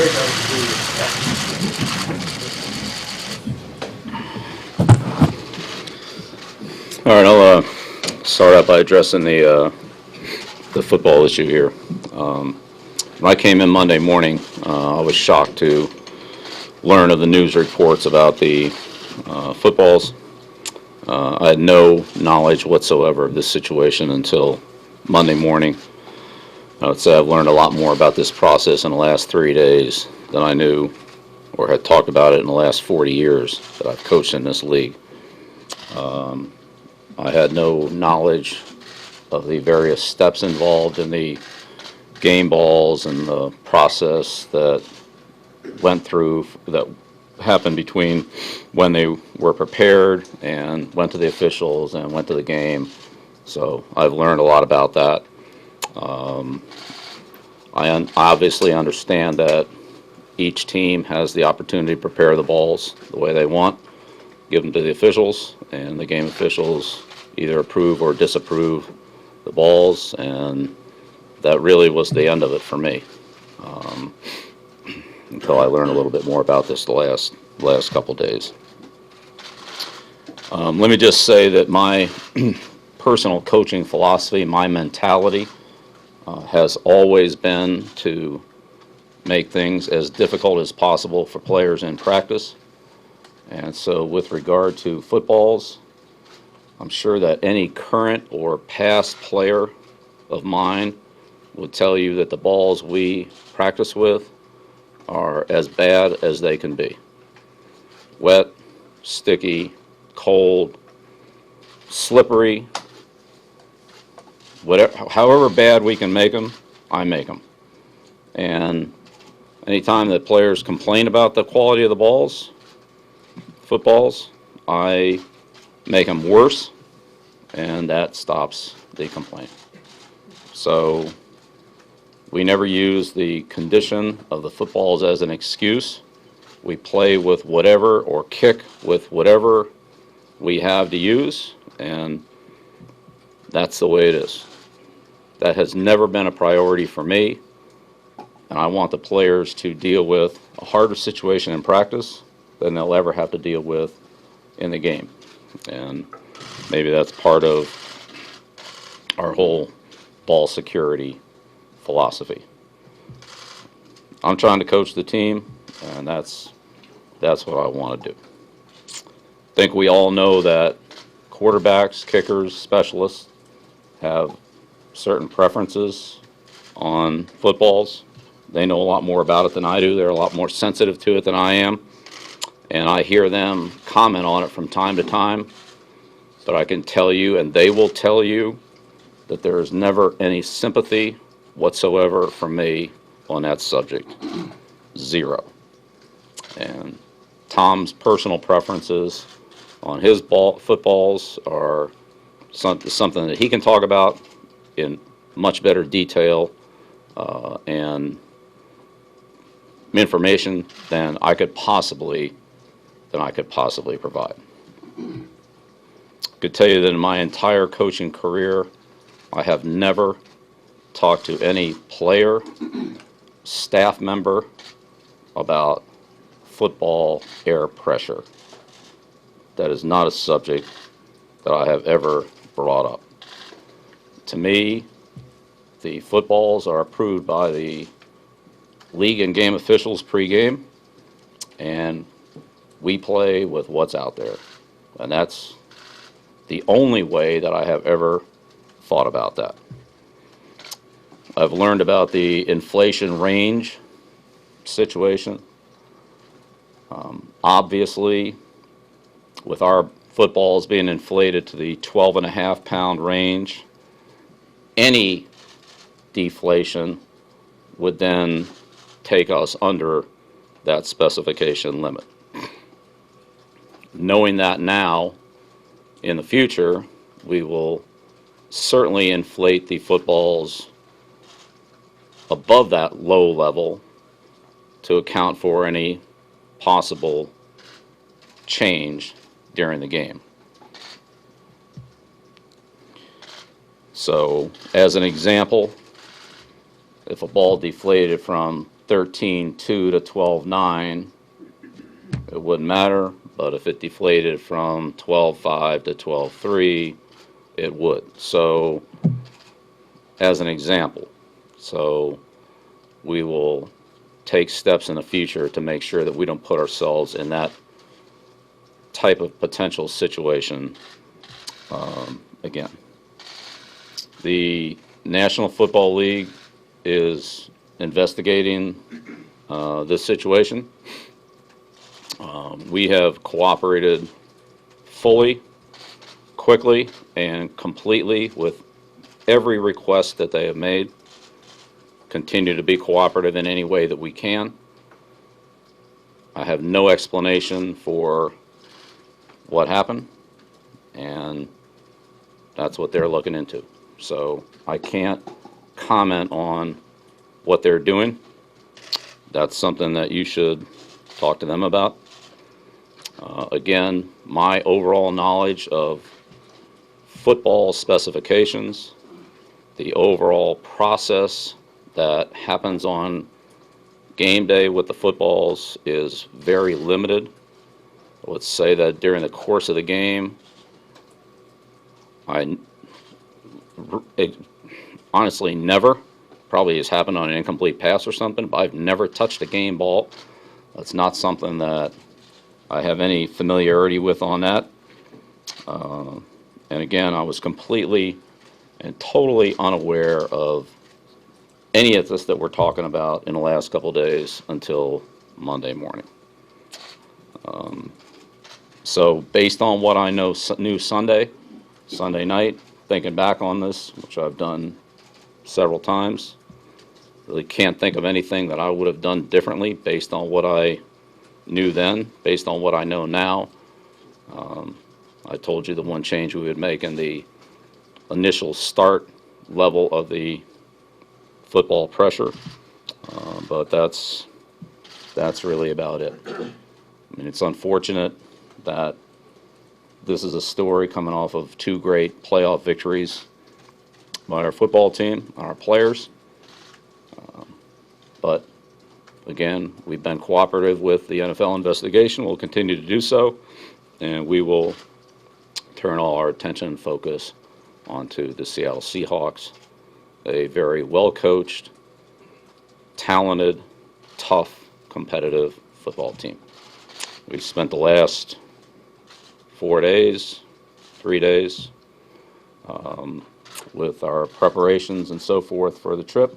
All right, I'll start out by addressing the football issue here. When I came in Monday morning, I was shocked to learn of the news reports about the footballs. I had no knowledge whatsoever of this situation until Monday morning. I would say I've learned a lot more about this process in the last 3 days than I knew or had talked about it in the last 40 years that I've coached in this league. I had no knowledge of the various steps involved in the game balls and the process that went through, that happened between when they were prepared and went to the officials and went to the game. So I've learned a lot about that. I obviously understand that each team has the opportunity to prepare the balls the way they want, give them to the officials, and the game officials either approve or disapprove the balls, and that really was the end of it for me, until I learned a little bit more about this the last couple days. Let me just say that my personal coaching philosophy, my mentality, has always been to make things as difficult as possible for players in practice. And so with regard to footballs, I'm sure that any current or past player of mine would tell you that the balls we practice with are as bad as they can be. Wet, sticky, cold, slippery, whatever, however bad we can make them, I make them. And anytime that players complain about the quality of the balls, footballs, I make them worse, and that stops the complaint. So we never use the condition of the footballs as an excuse. We play with whatever, or kick with whatever we have to use, and that's the way it is. That has never been a priority for me, and I want the players to deal with a harder situation in practice than they'll ever have to deal with in the game. And maybe that's part of our whole ball security philosophy. I'm trying to coach the team, and that's what I want to do. I think we all know that quarterbacks, kickers, specialists have certain preferences on footballs. They know a lot more about it than I do. They're a lot more sensitive to it than I am. And I hear them comment on it from time to time. But I can tell you, and they will tell you, that there is never any sympathy whatsoever from me on that subject. Zero. And Tom's personal preferences on his footballs are something that he can talk about in much better detail and information than I could possibly provide. I could tell you that in my entire coaching career, I have never talked to any player, staff member about football air pressure. That is not a subject that I have ever brought up. To me, the footballs are approved by the league and game officials pregame, and we play with what's out there. And that's the only way that I have ever thought about that. I've learned about the inflation range situation. Obviously, with our footballs being inflated to the 12.5-pound range, any deflation would then take us under that specification limit. Knowing that now, in the future, we will certainly inflate the footballs above that low level to account for any possible change during the game. So, as an example, if a ball deflated from 13-2 to 12-9, it wouldn't matter. But if it deflated from 12-5 to 12-3, it would. So, as an example, so we will take steps in the future to make sure that we don't put ourselves in that type of potential situation again. The National Football League is investigating this situation. We have cooperated fully, quickly, and completely with every request that they have made. Continue to be cooperative in any way that we can. I have no explanation for what happened, and that's what they're looking into. So I can't comment on what they're doing. That's something that you should talk to them about. Again, my overall knowledge of football specifications, the overall process that happens on game day with the footballs is very limited. I would say that during the course of the game, it honestly never, probably has happened on an incomplete pass or something, but I've never touched a game ball. That's not something that I have any familiarity with on that. And again, I was completely and totally unaware of any of this that we're talking about in the last couple days until Monday morning. So based on what I knew Sunday night, thinking back on this, which I've done several times, really can't think of anything that I would have done differently based on what I knew then, based on what I know now. I told you the one change we would make in the initial start level of the football pressure, but that's really about it. I mean, it's unfortunate that this is a story coming off of two great playoff victories by our football team and our players. But again, we've been cooperative with the NFL investigation. We'll continue to do so, and we will turn all our attention and focus onto the Seattle Seahawks, a very well-coached, talented, tough, competitive football team. We've spent the last 3 days, with our preparations and so forth for the trip,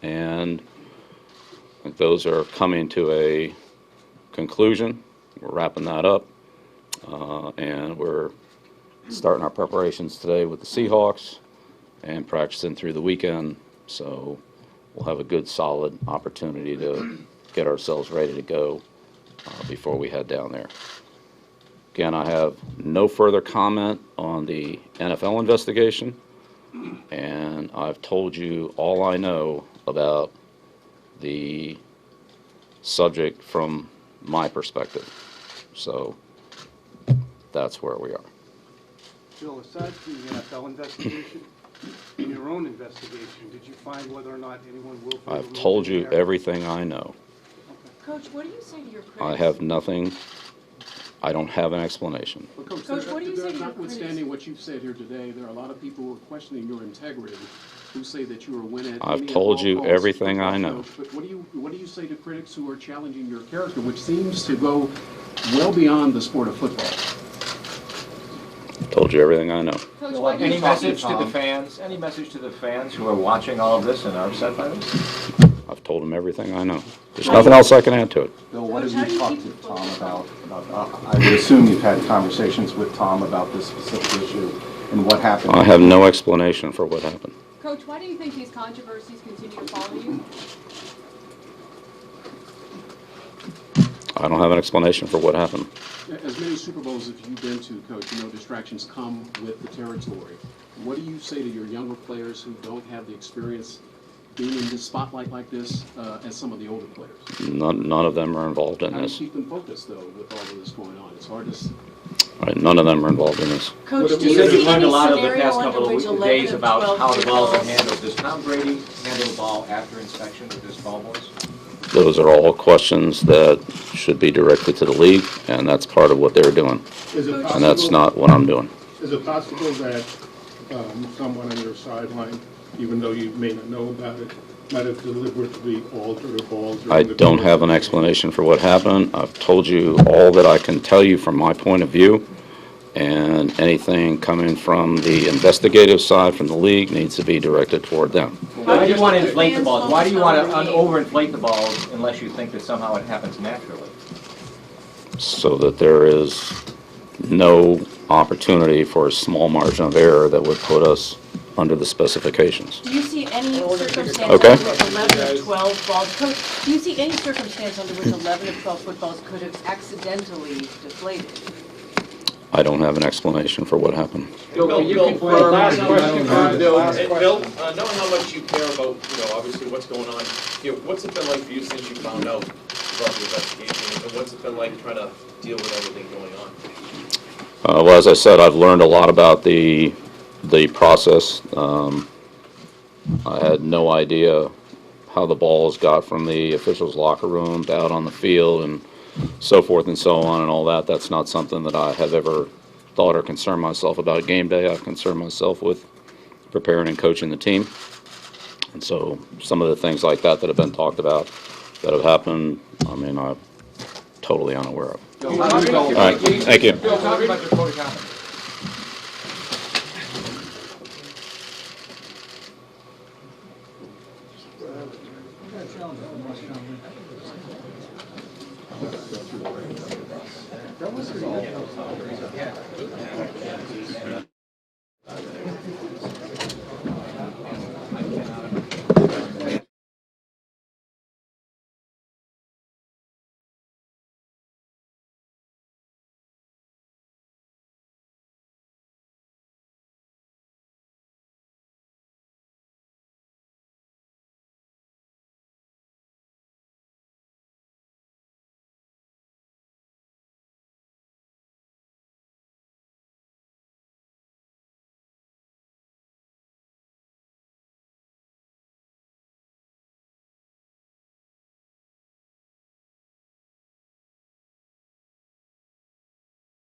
and I think those are coming to a conclusion. We're wrapping that up, and we're starting our preparations today with the Seahawks and practicing through the weekend. So we'll have a good, solid opportunity to get ourselves ready to go before we head down there. Again, I have no further comment on the NFL investigation, and I've told you all I know about the subject from my perspective. So that's where we are. Bill, aside from the NFL investigation, in your own investigation, did you find whether or not anyone willfully I've removed told the you error? everything I know. Coach, what do you say to your critics? I have nothing. I don't have an explanation. Well, Coach, Coach, what do you say to your notwithstanding critics? what you've said here today, there are a lot of people who are questioning your integrity, who say that you are win at I've any and told all you costs everything football I know. coach. But what do you say to critics who are challenging your character, which seems to go well beyond the sport of football? Told you everything I know. Coach, why do Any you message to the fans? Any message to the fans who are watching all of this and are upset by this? I've told them everything I know. There's nothing else I can add to it. Bill, what Coach, have how do you you talked keep to Tom about, I would assume you've had conversations with Tom about this specific issue and what happened? I have no explanation for what happened. Coach, why do you think these controversies continue to follow you? I don't have an explanation for what happened. As many Super Bowls as you've been to, Coach, you know distractions come with the territory. What do you say to your younger players who don't have the experience being in the spotlight like this as some of the older players? None of them are involved in How do you this. keep them focused, though, with all of this going on? It's hard to... Right, none of them are involved in this. Coach, do You you said see you learned any a lot over the scenario past under couple which of 11 days of about 12 how the balls are balls- handled. Does Tom Brady handle the ball after inspection with his ball boys? those are all questions that should be directed to the league, and that's part of what they're doing. Is it And that's possible, not what I'm doing. is it possible that someone on your sideline, even though you may not know about it, might have deliberately altered the balls? I don't have an explanation for what happened. I've told you all that I can tell you from my point of view, and anything coming from the investigative side from the league needs to be directed toward them. Why do you want to inflate the Fans balls? Why do you want to focus on the overinflate the balls unless you think that somehow it happens naturally? So that there is no opportunity for a small margin of error that would put us under the specifications. Do you see any circumstance Okay. under which 11 of 12 balls, Coach, do you see any circumstance under which 11 of 12 footballs could have accidentally deflated? I don't have an explanation for what happened. Bill, last question, Bill, knowing how much you care about, obviously what's going on, what's it been like for you since you found out about the investigation, and what's it been like trying to deal with everything going on? Well, as I said, I've learned a lot about the process. I had no idea how the balls got from the officials' locker room to out on the field and so forth and so on and all that. That's not something that I have ever thought or concerned myself about game day. I've concerned myself with preparing and coaching the team. And so some of the things like that that have been talked about that have happened, I mean, I'm totally unaware of. All right, thank you. Bill, talk about your code of conduct. That was